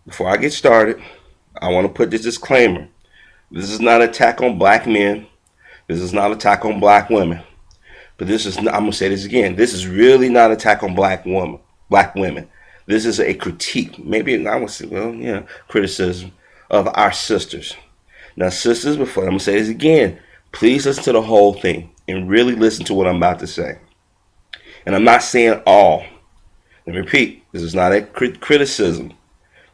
Before I get started, I want to put this disclaimer. This is not an attack on black men. This is not an attack on black women. But this is, I'm going to say this again. This is really not an attack on black women. This is a critique. Maybe I would say, criticism of our sisters. Now, sisters, before I'm going to say this again, please listen to the whole thing and really listen to what I'm about to say. And I'm not saying all. Let me repeat, this is not a criticism.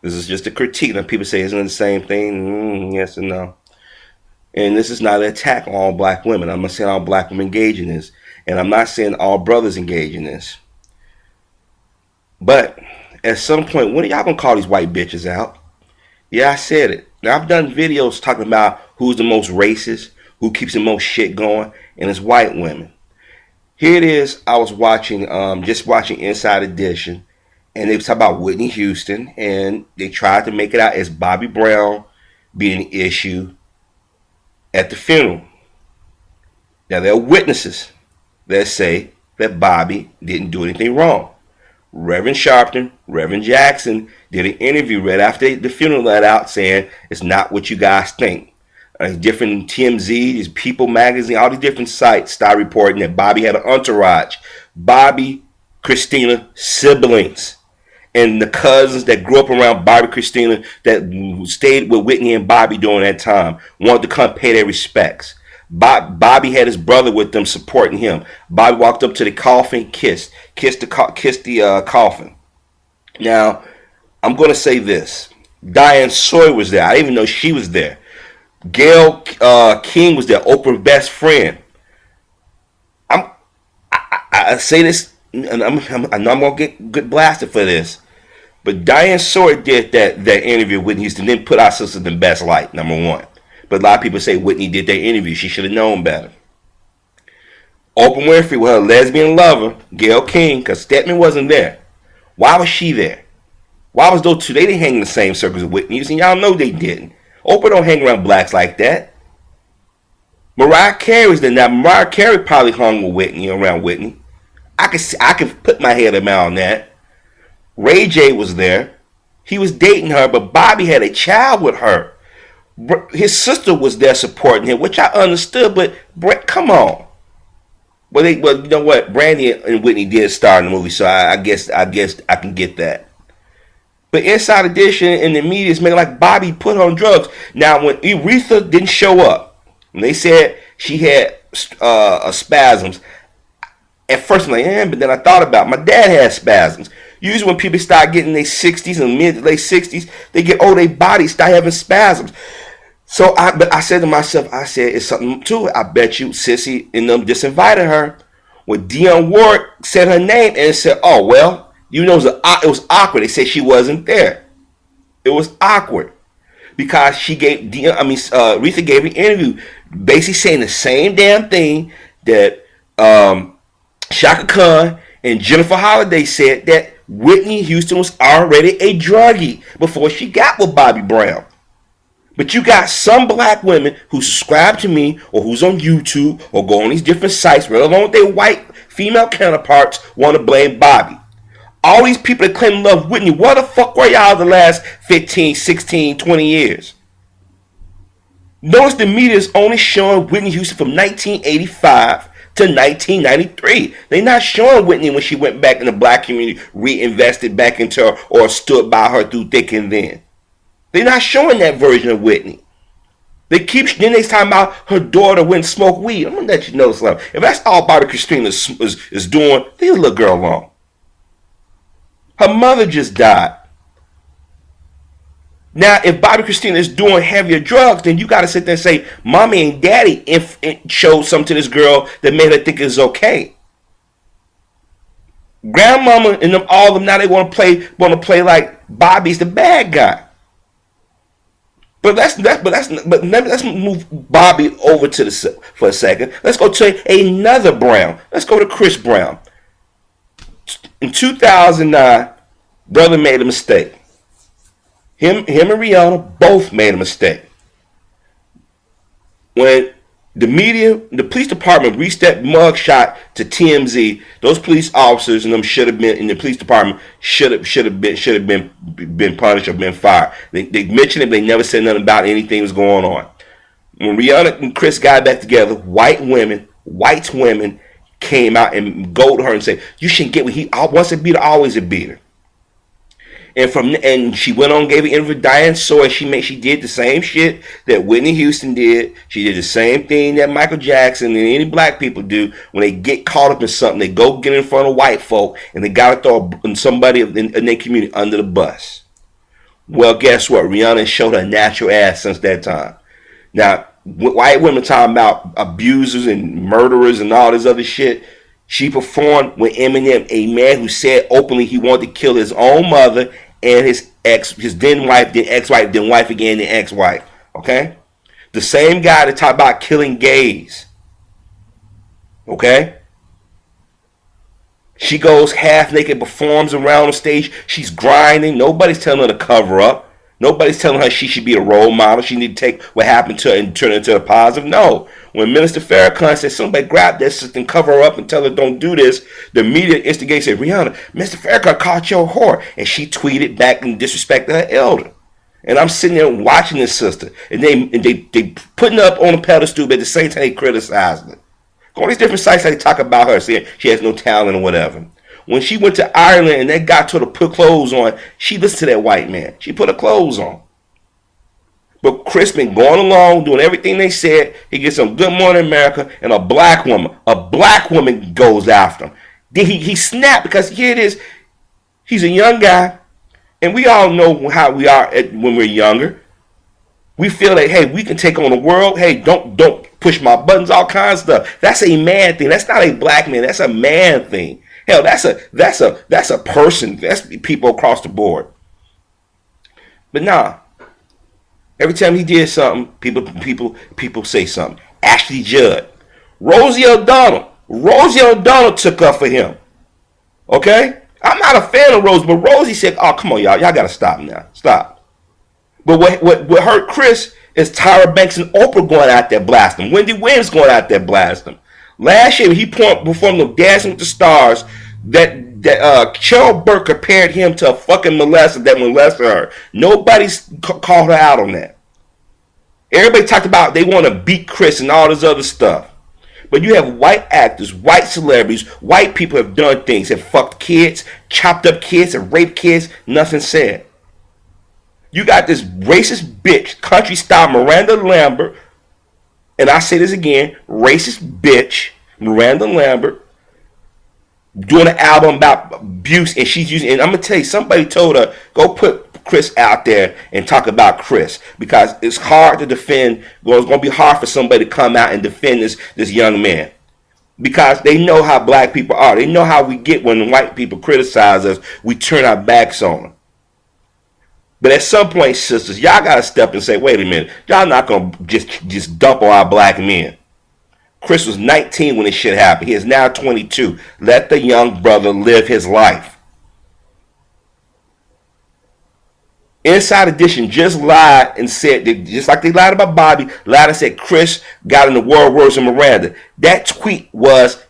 This is just a critique. Now, people say, isn't it the same thing? Yes and no. And this is not an attack on all black women. I'm not saying all black women engage in this. And I'm not saying all brothers engage in this. But at some point, when are y'all going to call these white bitches out? Yeah, I said it. Now, I've done videos talking about who's the most racist, who keeps the most shit going, and it's white women. Here it is. I was watching, just watching Inside Edition, and they was talking about Whitney Houston, and they tried to make it out as Bobby Brown being an issue at the funeral. Now, there are witnesses that say that Bobby didn't do anything wrong. Reverend Sharpton, Reverend Jackson did an interview right after the funeral let out saying it's not what you guys think. Different TMZ, these People magazine, all these different sites start reporting that Bobby had an entourage. Bobby, Christina, siblings, and the cousins that grew up around Bobby, Christina, that stayed with Whitney and Bobby during that time, wanted to come pay their respects. Bobby had his brother with them supporting him. Bobby walked up to the coffin, kissed the coffin. Now, I'm going to say this. Diane Sawyer was there. I didn't even know she was there. Gail King was there, Oprah's best friend. I say this, and I know I'm going to get blasted for this, but Diane Sawyer did that interview with Whitney Houston, didn't put our sisters in the best light, number one. But a lot of people say Whitney did that interview. She should have known better. Oprah Winfrey with her lesbian lover, Gail King, because Stedman wasn't there. Why was she there? Why was those two? They didn't hang in the same circles with Whitney Houston. Y'all know they didn't. Oprah don't hang around blacks like that. Mariah Carey's there. Now, Mariah Carey probably hung with Whitney, around Whitney. I could put my head around that. Ray J was there. He was dating her, but Bobby had a child with her. His sister was there supporting him, which I understood, but come on. Well, you know what? Brandy and Whitney did star in the movie, so I guess I can get that. But Inside Edition and the media is making like Bobby put her on drugs. Now, when Aretha didn't show up, when they said she had spasms, at first I'm like, but then I thought about it. My dad had spasms. Usually when people start getting in their 60s and mid to late 60s, they get their bodies start having spasms. So I said to myself, it's something to it. I bet you Sissy and them just invited her. When Dionne Warwick said her name and said, oh, well, it was awkward. They said she wasn't there. It was awkward because she gave Aretha gave an interview basically saying the same damn thing that Shaka Khan and Jennifer Holliday said, that Whitney Houston was already a druggie before she got with Bobby Brown. But you got some black women who subscribe to me or who's on YouTube or go on these different sites, right along with their white female counterparts, want to blame Bobby. All these people that claim to love Whitney, what the fuck were y'all the last 15, 16, 20 years? Notice the media is only showing Whitney Houston from 1985 to 1993. They're not showing Whitney when she went back in the black community, reinvested back into her, or stood by her through thick and thin. They're not showing that version of Whitney. Then they talking about her daughter went and smoked weed. I'm gonna let you know something. If that's all Bobby Christina is doing, leave the little girl alone. Her mother just died. Now, if Bobby Christina is doing heavier drugs, then you got to sit there and say, Mommy and Daddy showed something to this girl that made her think it's okay. Grandmama and them, all of them, now they want to play like Bobby's the bad guy. But let's move Bobby over for a second. Let's go to another Brown. Let's go to Chris Brown. In 2009, brother made a mistake. Him and Rihanna both made a mistake. When The media, the police department reached that mug shot to TMZ. Those police officers and them should have been in the police department should have been punished or been fired. They mentioned it, they never said nothing about anything was going on. When Rihanna and Chris got back together, white women came out and goaded her and said, "You shouldn't get what he once a beater, always a beater." And she went on and gave an interview with Diane Sawyer. She did the same shit that Whitney Houston did. She did the same thing that Michael Jackson and any black people do when they get caught up in something. They go get in front of white folk and they gotta throw somebody in their community under the bus. Well, guess what? Rihanna showed her natural ass since that time. Now, white women talking about abusers and murderers and all this other shit. She performed with Eminem, a man who said openly he wanted to kill his own mother and his then wife, then ex-wife, then wife again, then ex-wife. Okay? The same guy that talked about killing gays. Okay? She goes half naked, performs around the stage. She's grinding. Nobody's telling her to cover up. Nobody's telling her she should be a role model. She need to take what happened to her and turn it into a positive. No. When Minister Farrakhan said somebody grab that sister and cover her up and tell her don't do this, the media instigated said, "Rihanna, Mr. Farrakhan called you a whore." And she tweeted back and disrespected her elder. And I'm sitting there watching this sister. And they putting her up on a pedestal, but at the same time they criticizing her. Go on these different sites they talk about her, saying she has no talent or whatever. When she went to Ireland and they got her to put clothes on, she listened to that white man. She put her clothes on. But Chris been going along, doing everything they said. He gets some Good Morning America, and a black woman goes after him. Then he snapped because here it is. He's a young guy, and we all know how we are when we're younger. We feel like, hey, we can take on the world. Hey, don't push my buttons, all kinds of stuff. That's a man thing. That's not a black man. That's a man thing. Hell, that's a person. That's people across the board. But nah. Every time he did something, people say something. Ashley Judd. Rosie O'Donnell took up for him. Okay? I'm not a fan of Rosie, but Rosie said, "Oh, come on, y'all gotta stop now. Stop." But what hurt Chris is Tyra Banks and Oprah going out there blasting him. Wendy Williams going out there blasting him. Last year, he performed the Dancing with the Stars that Cheryl Burke compared him to a fucking molester that molested her. Nobody's called her out on that. Everybody talked about they want to beat Chris and all this other stuff. But you have white actors, white celebrities, white people have done things, have fucked kids, chopped up kids, and raped kids, nothing said. You got this racist bitch, country style Miranda Lambert, and I say this again, racist bitch, Miranda Lambert, doing an album about abuse, and she's using, and I'm going to tell you, somebody told her, go put Chris out there and talk about Chris, because it's hard to defend, it's going to be hard for somebody to come out and defend this young man, because they know how black people are. They know how we get when white people criticize us, we turn our backs on them. But at some point, sisters, y'all got to step and say, wait a minute, y'all not going to just dump on our black men. Chris was 19 when this shit happened. He is now 22. Let the young brother live his life. Inside Edition just lied and said, just like they lied about Bobby, lied and said Chris got in the world words of Miranda. That tweet was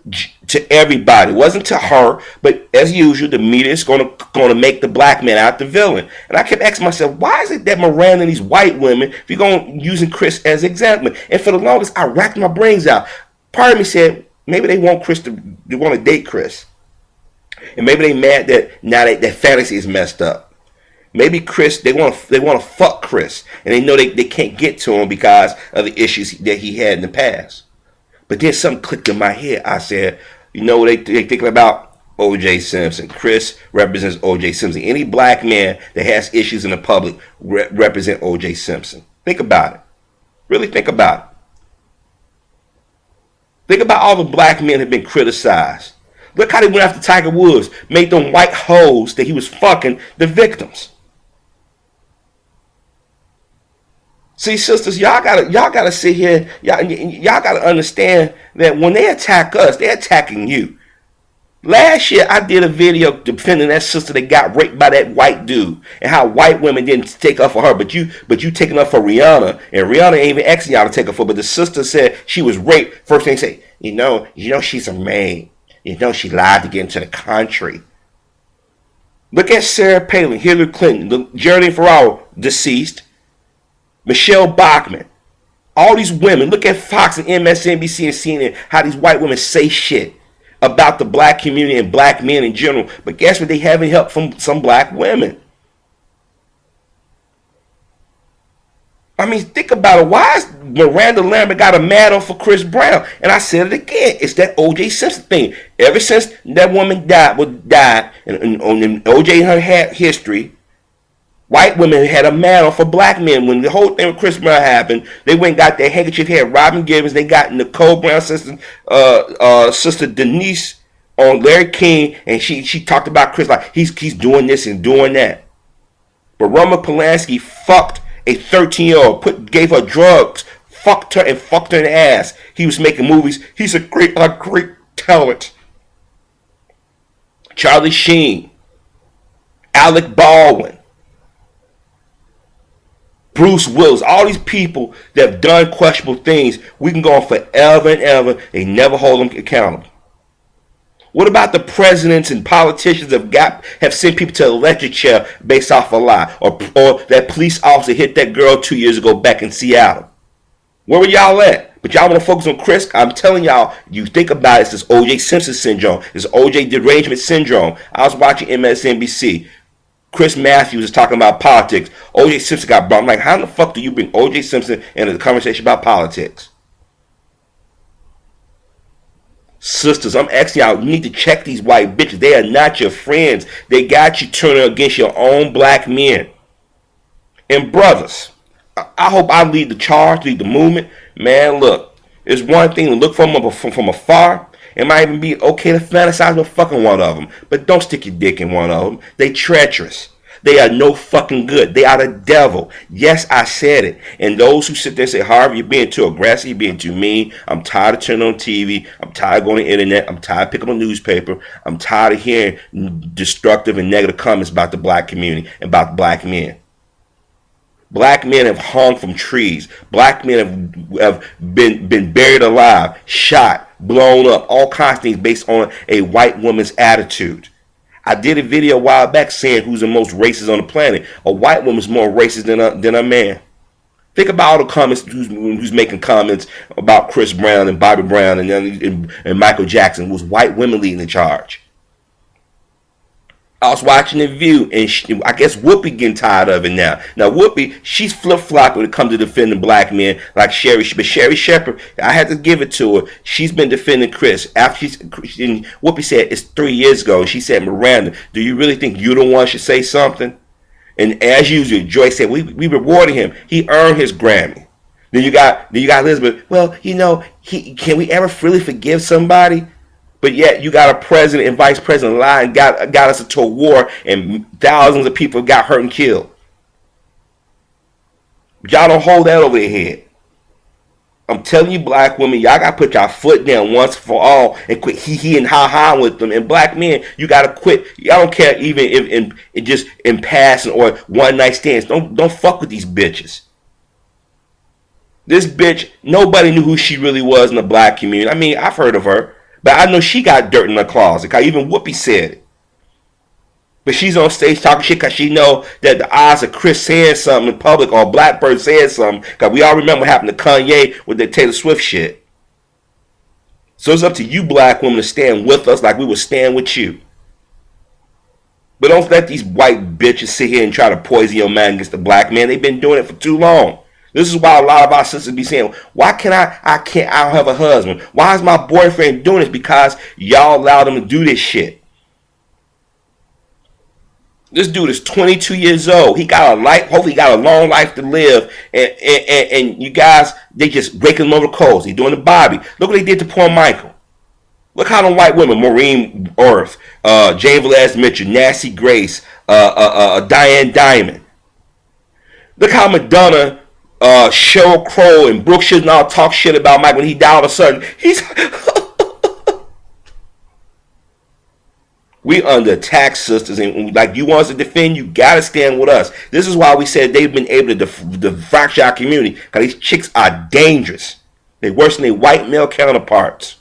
to everybody. It wasn't to her, but as usual, the media is going to make the black man out the villain. And I kept asking myself, why is it that Miranda and these white women, if you're going using Chris as an example? And for the longest, I racked my brains out. Part of me said, maybe they want they want to date Chris. And maybe they mad that now that fantasy is messed up. Maybe Chris, they want to fuck Chris, and they know they can't get to him because of the issues that he had in the past. But then something clicked in my head. I said, you know what they thinking about? O.J. Simpson. Chris represents O.J. Simpson. Any black man that has issues in the public represent O.J. Simpson. Think about it. Really think about it. Think about all the black men that have been criticized. Look how they went after Tiger Woods, made them white hoes that he was fucking the victims. See, sisters, y'all gotta sit here. Y'all gotta understand that when they attack us, they're attacking you. Last year, I did a video defending that sister that got raped by that white dude, and how white women didn't take up for her, but you taking up for Rihanna, and Rihanna ain't even asking y'all to take up for. But the sister said she was raped. First thing say, you know, she's a maid. You know, she lied to get into the country. Look at Sarah Palin, Hillary Clinton, Geraldine Ferraro, deceased, Michelle Bachmann, all these women. Look at Fox and MSNBC and CNN, how these white women say shit about the black community and black men in general. But guess what? They haven't helped from some black women. I mean, think about it. Why is Miranda Lambert got a medal for Chris Brown? And I said it again. It's that O.J. Simpson thing. Ever since that woman died, and O.J. had history, white women had a medal for black men. When the whole thing with Chris Brown happened, they went and got their handkerchief. Had Robin Givens. They got Nicole Brown's sister Denise on Larry King, and she talked about Chris like he's doing this and doing that. But Roman Polanski fucked a 13-year-old, gave her drugs, fucked her in the ass. He was making movies. He's a great talent. Charlie Sheen, Alec Baldwin, Bruce Willis, all these people that have done questionable things, we can go on forever and ever. They never hold them accountable. What about the presidents and politicians have sent people to the electric chair based off a lie? Or that police officer hit that girl 2 years ago back in Seattle? Where were y'all at? But y'all want to focus on Chris? I'm telling y'all, you think about it, it's this O.J. Simpson syndrome. This O.J. derangement syndrome. I was watching MSNBC. Chris Matthews is talking about politics. O.J. Simpson got brought. I'm like, how the fuck do you bring O.J. Simpson into the conversation about politics? Sisters, I'm asking y'all, you need to check these white bitches. They are not your friends. They got you turning against your own black men. And brothers, I hope I lead the charge, lead the movement. Man, look, it's one thing to look from afar. It might even be okay to fantasize with fucking one of them. But don't stick your dick in one of them. They treacherous. They are no fucking good. They are the devil. Yes, I said it. And those who sit there and say, Harvey, you're being too aggressive, you're being too mean. I'm tired of turning on TV. I'm tired of going to the internet. I'm tired of picking up a newspaper. I'm tired of hearing destructive and negative comments about the black community and about black men. Black men have hung from trees. Black men have been buried alive, shot, blown up, all kinds of things based on a white woman's attitude. I did a video a while back saying who's the most racist on the planet. A white woman's more racist than a man. Think about all the comments who's making comments about Chris Brown and Bobby Brown and Michael Jackson. It was white women leading the charge. I was watching The View, and I guess Whoopi getting tired of it now. Now Whoopi, she's flip-flopping when it comes to defending black men like Sherry. But Sherry Shepherd, I had to give it to her. She's been defending Chris. After Whoopi said it's 3 years ago, and she said, Miranda, do you really think you the one should say something? And as usual, Joyce said, we rewarded him. He earned his Grammy. Then you got Elizabeth. Well, can we ever freely forgive somebody? But yet you got a president and vice president lie and got us into a war, and thousands of people got hurt and killed. Y'all don't hold that over their head. I'm telling you, black women, y'all got to put y'all foot down once for all and quit hee and ha with them. And black men, you got to quit. Y'all don't care even if just in passing or one night stands. Don't fuck with these bitches. This bitch, nobody knew who she really was in the black community. I mean, I've heard of her. But I know she got dirt in her closet. Cause even Whoopi said it. But she's on stage talking shit because she know that the odds of Chris saying something in public or Blackbird saying something. Because we all remember what happened to Kanye with the Taylor Swift shit. So it's up to you black women to stand with us like we would stand with you. But don't let these white bitches sit here and try to poison your mind against the black man. They've been doing it for too long. This is why a lot of our sisters be saying, why can't I don't have a husband? Why is my boyfriend doing this? Because y'all allowed him to do this shit. This dude is 22 years old. He got a life, hopefully he got a long life to live. And you guys, they just raking him over the coals. They doing the Bobby. Look what they did to poor Michael. Look how them white women, Maureen Earth, Jane Velez Mitchell, Nancy Grace, Diane Diamond. Look how Madonna, Sheryl Crow and Brooke Shields and all talk shit about Mike when he died all of a sudden. We under attack, sisters, and like you want us to defend, you gotta stand with us. This is why we said they've been able to fracture our community, because these chicks are dangerous. They're worse than their white male counterparts.